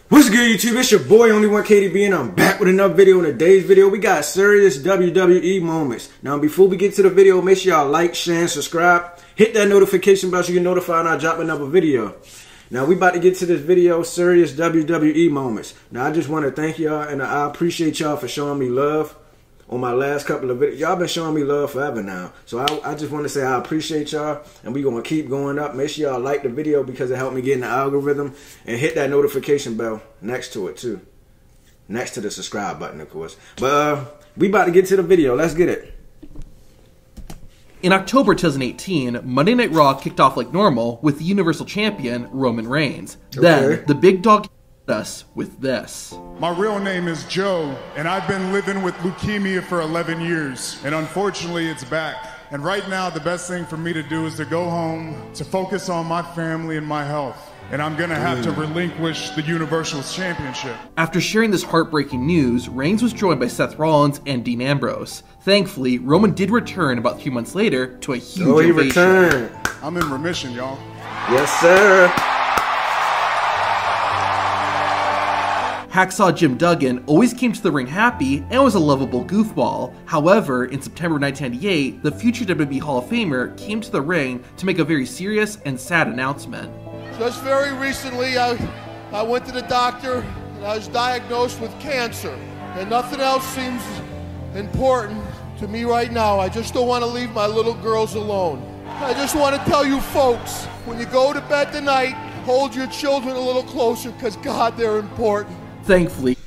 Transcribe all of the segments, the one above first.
What's good, YouTube? It's your boy, Only One KDB, and I'm back with another video. In today's video, we got serious WWE moments. Now, before we get to the video, make sure y'all like, share, and subscribe. Hit that notification bell so you get notified when I drop another video. Now, we about to get to this video, serious WWE moments. Now, I just want to thank y'all, and I appreciate y'all for showing me love on my last couple of videos. Y'all been showing me love forever now. So I just want to say I appreciate y'all, and we going to keep going up. Make sure y'all like the video because it helped me get in the algorithm, and hit that notification bell next to it too. Next to the subscribe button, of course. But we about to get to the video. Let's get it. In October 2018, Monday Night Raw kicked off like normal with the Universal Champion Roman Reigns. Okay. Then the big dog us with this. My real name is Joe, and I've been living with leukemia for 11 years, and unfortunately it's back. And right now the best thing for me to do is to go home, to focus on my family and my health. And I'm gonna have to relinquish the Universal Championship. After sharing this heartbreaking news, Reigns was joined by Seth Rollins and Dean Ambrose. Thankfully, Roman did return about 3 months later to a huge ovation. He returned. I'm in remission, y'all. Yes, sir. Hacksaw Jim Duggan always came to the ring happy and was a lovable goofball. However, in September 1998, the future WWE Hall of Famer came to the ring to make a very serious and sad announcement. Just very recently, I went to the doctor and I was diagnosed with cancer. And nothing else seems important to me right now. I just don't want to leave my little girls alone. I just want to tell you folks, when you go to bed tonight, hold your children a little closer because, God, they're important. Thankfully.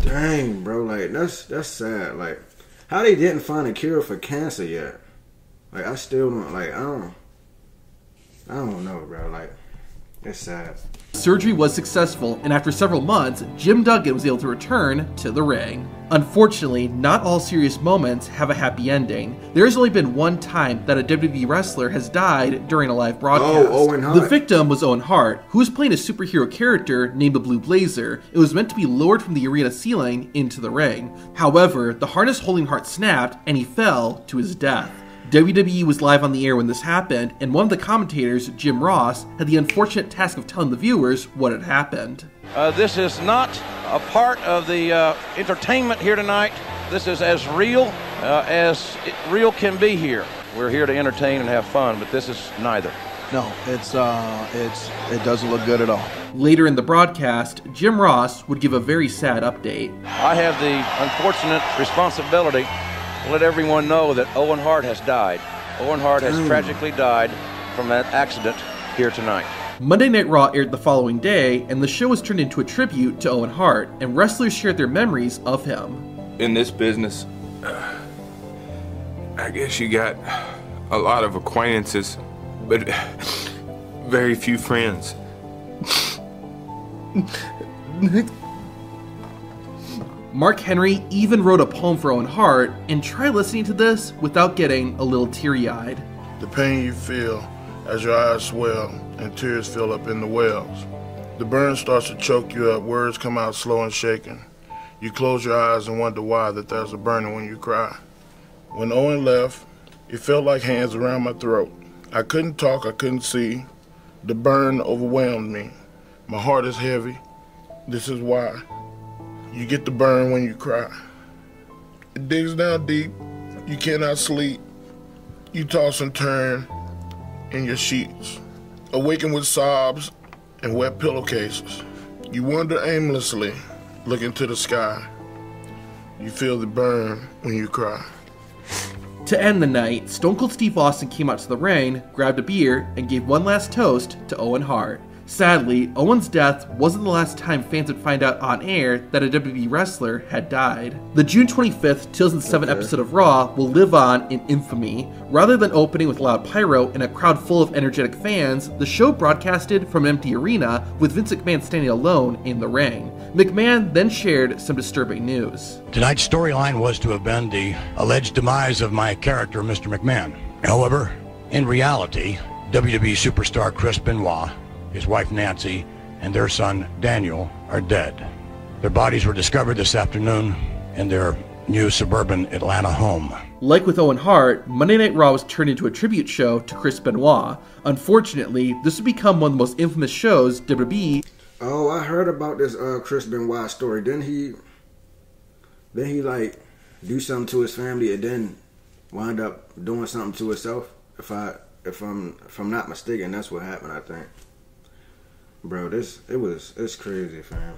Dang, bro, like that's sad. Like, how they didn't find a cure for cancer yet? Like, I still don't, like, I don't know, bro. Like, it's sad. Surgery was successful, and after several months, Jim Duggan was able to return to the ring. Unfortunately, not all serious moments have a happy ending. There has only been one time that a WWE wrestler has died during a live broadcast. Oh, Owen Hart. The victim was Owen Hart, who was playing a superhero character named the Blue Blazer. It was meant to be lowered from the arena ceiling into the ring. However, the harness holding Hart snapped, and he fell to his death. WWE was live on the air when this happened, and one of the commentators, Jim Ross, had the unfortunate task of telling the viewers what had happened. This is not a part of the entertainment here tonight. This is as real can be here. We're here to entertain and have fun, but this is neither. No, it doesn't look good at all. Later in the broadcast, Jim Ross would give a very sad update. I have the unfortunate responsibility to let everyone know that Owen Hart has died. Owen Hart has tragically died from that accident here tonight. Monday Night Raw aired the following day, and the show was turned into a tribute to Owen Hart, and wrestlers shared their memories of him. In this business, I guess you got a lot of acquaintances, but very few friends. Mark Henry even wrote a poem for Owen Hart, and try listening to this without getting a little teary-eyed. The pain you feel as your eyes swell and tears fill up in the wells. The burn starts to choke you up, words come out slow and shaking. You close your eyes and wonder why that there's a burning when you cry. When Owen left, it felt like hands around my throat. I couldn't talk, I couldn't see. The burn overwhelmed me. My heart is heavy. This is why. You get the burn when you cry. It digs down deep. You cannot sleep. You toss and turn in your sheets. Awaken with sobs and wet pillowcases. You wander aimlessly, looking to the sky. You feel the burn when you cry. To end the night, Stone Cold Steve Austin came out to the ring, grabbed a beer, and gave one last toast to Owen Hart. Sadly, Owen's death wasn't the last time fans would find out on air that a WWE wrestler had died. The June 25th, 2007 episode of Raw will live on in infamy. Rather than opening with loud pyro and a crowd full of energetic fans, the show broadcasted from an empty arena with Vince McMahon standing alone in the ring. McMahon then shared some disturbing news. Tonight's storyline was to have been the alleged demise of my character, Mr. McMahon. However, in reality, WWE superstar Chris Benoit, his wife Nancy, and their son Daniel are dead. Their bodies were discovered this afternoon in their new suburban Atlanta home. Like with Owen Hart, Monday Night Raw was turned into a tribute show to Chris Benoit. Unfortunately, this would become one of the most infamous shows WWE Oh, I heard about this Chris Benoit story. Didn't he like do something to his family and then wind up doing something to himself? If I'm not mistaken, that's what happened, I think. Bro, it's crazy, fam.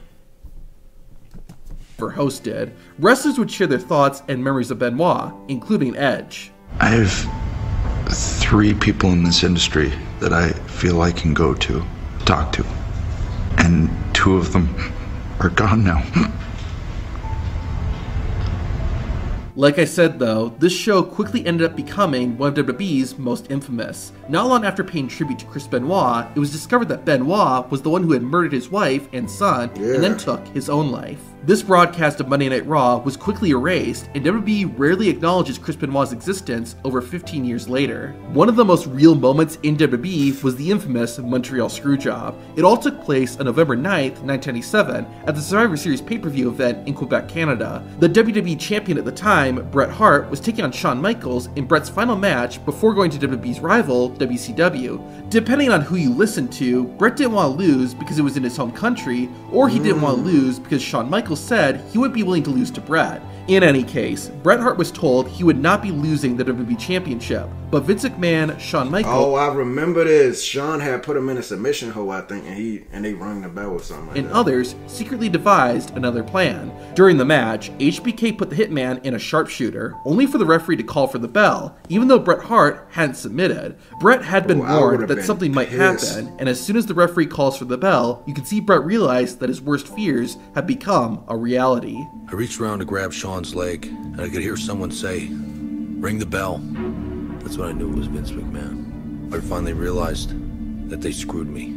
For hosted, wrestlers would share their thoughts and memories of Benoit, including Edge. I have 3 people in this industry that I feel I can go to, talk to, and 2 of them are gone now. Like I said though, this show quickly ended up becoming one of WWE's most infamous. Not long after paying tribute to Chris Benoit, it was discovered that Benoit was the one who had murdered his wife and son and then took his own life. This broadcast of Monday Night Raw was quickly erased, and WWE rarely acknowledges Chris Benoit's existence over 15 years later. One of the most real moments in WWE was the infamous Montreal Screwjob. It all took place on November 9th, 1997, at the Survivor Series pay-per-view event in Quebec, Canada. The WWE champion at the time, Bret Hart, was taking on Shawn Michaels in Bret's final match before going to WWE's rival, WCW. Depending on who you listen to, Bret didn't want to lose because it was in his home country, or he didn't want to lose because Shawn Michaels said he would be willing to lose to Bret. In any case, Bret Hart was told he would not be losing the WWE Championship, but Vince McMahon, Shawn Michaels... Oh, I remember this. Shawn had put him in a submission hold, I think, and they rung the bell or something like that. And others secretly devised another plan. During the match, HBK put the Hitman in a sharpshooter, only for the referee to call for the bell, even though Bret Hart hadn't submitted. Bret had been warned that something might happen, and as soon as the referee calls for the bell, you can see Bret realize that his worst fears had become a reality. I reached around to grab Shawn's leg, and I could hear someone say, "Ring the bell." That's when I knew it was Vince McMahon. I finally realized that they screwed me.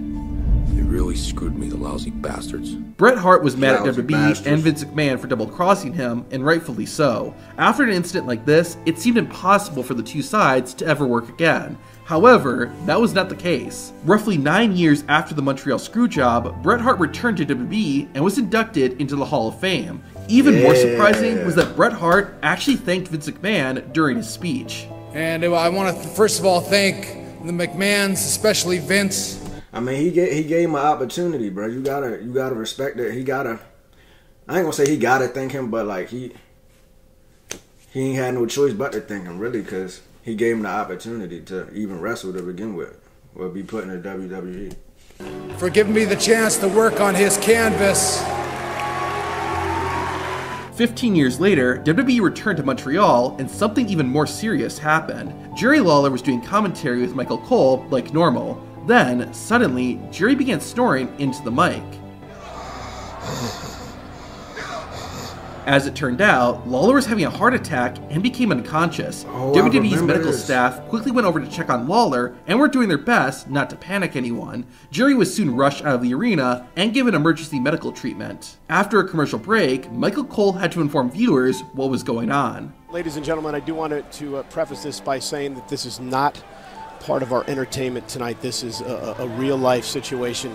They really screwed me, the lousy bastards. Bret Hart was mad at WWE and Vince McMahon for double-crossing him, and rightfully so. After an incident like this, it seemed impossible for the two sides to ever work again. However, that was not the case. Roughly 9 years after the Montreal Screwjob, Bret Hart returned to WWE and was inducted into the Hall of Fame. Even more surprising was that Bret Hart actually thanked Vince McMahon during his speech. And I want to first of all thank the McMahons, especially Vince. I mean, he gave him an opportunity, bro. You gotta respect it. I ain't gonna say he gotta thank him, but like he ain't had no choice but to thank him, really, because he gave him the opportunity to even wrestle to begin with, or be put in the WWE. For giving me the chance to work on his canvas. 15 years later, WWE returned to Montreal, and something even more serious happened. Jerry Lawler was doing commentary with Michael Cole like normal. Then, suddenly, Jerry began snoring into the mic. As it turned out, Lawler was having a heart attack and became unconscious. WWE's medical staff quickly went over to check on Lawler and were doing their best not to panic anyone. Jerry was soon rushed out of the arena and given emergency medical treatment. After a commercial break, Michael Cole had to inform viewers what was going on. Ladies and gentlemen, I do want to preface this by saying that this is not part of our entertainment tonight. This is a real-life situation.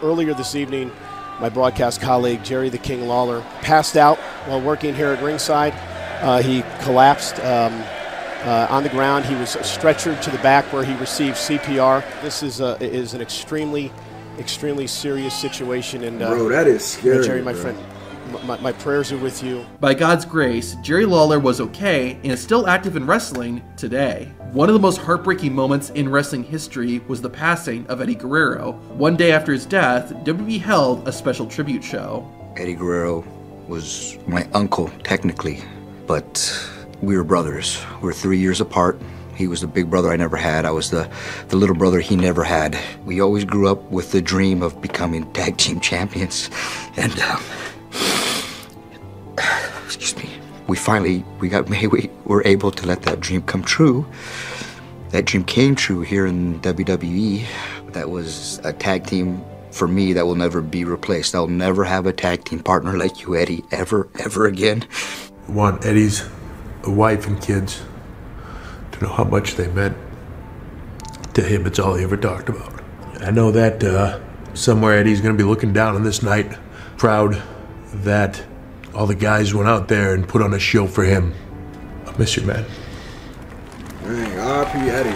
Earlier this evening, my broadcast colleague, Jerry the King Lawler, passed out while working here at ringside. He collapsed on the ground. He was stretchered to the back where he received CPR. This is an extremely serious situation. And bro, that is scary, Jerry, my friend, my prayers are with you. By God's grace, Jerry Lawler was okay and is still active in wrestling today. One of the most heartbreaking moments in wrestling history was the passing of Eddie Guerrero. One day after his death, WWE held a special tribute show. Eddie Guerrero was my uncle, technically, but we were brothers. We were 3 years apart. He was the big brother I never had. I was the little brother he never had. We always grew up with the dream of becoming tag team champions. And, excuse me. We were able to let that dream come true. That dream came true here in WWE. That was a tag team for me that will never be replaced. I'll never have a tag team partner like you, Eddie, ever again. I want Eddie's wife and kids to know how much they meant to him. It's all he ever talked about. I know that somewhere Eddie's gonna be looking down on this night, proud that all the guys went out there and put on a show for him. I miss you, man. Dang, R.I.P. Eddie.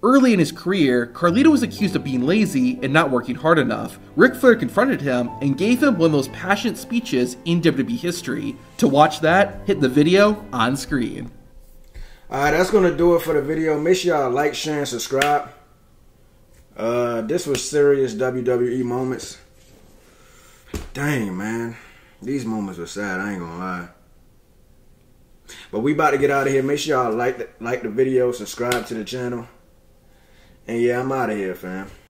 Early in his career, Carlito was accused of being lazy and not working hard enough. Ric Flair confronted him and gave him one of those passionate speeches in WWE history. To watch that, hit the video on screen. Alright, that's going to do it for the video. Make sure y'all like, share, and subscribe. This was serious WWE moments. Dang, man. These moments were sad, I ain't gonna lie. But we about to get out of here. Make sure y'all like the video, subscribe to the channel. And yeah, I'm out of here, fam.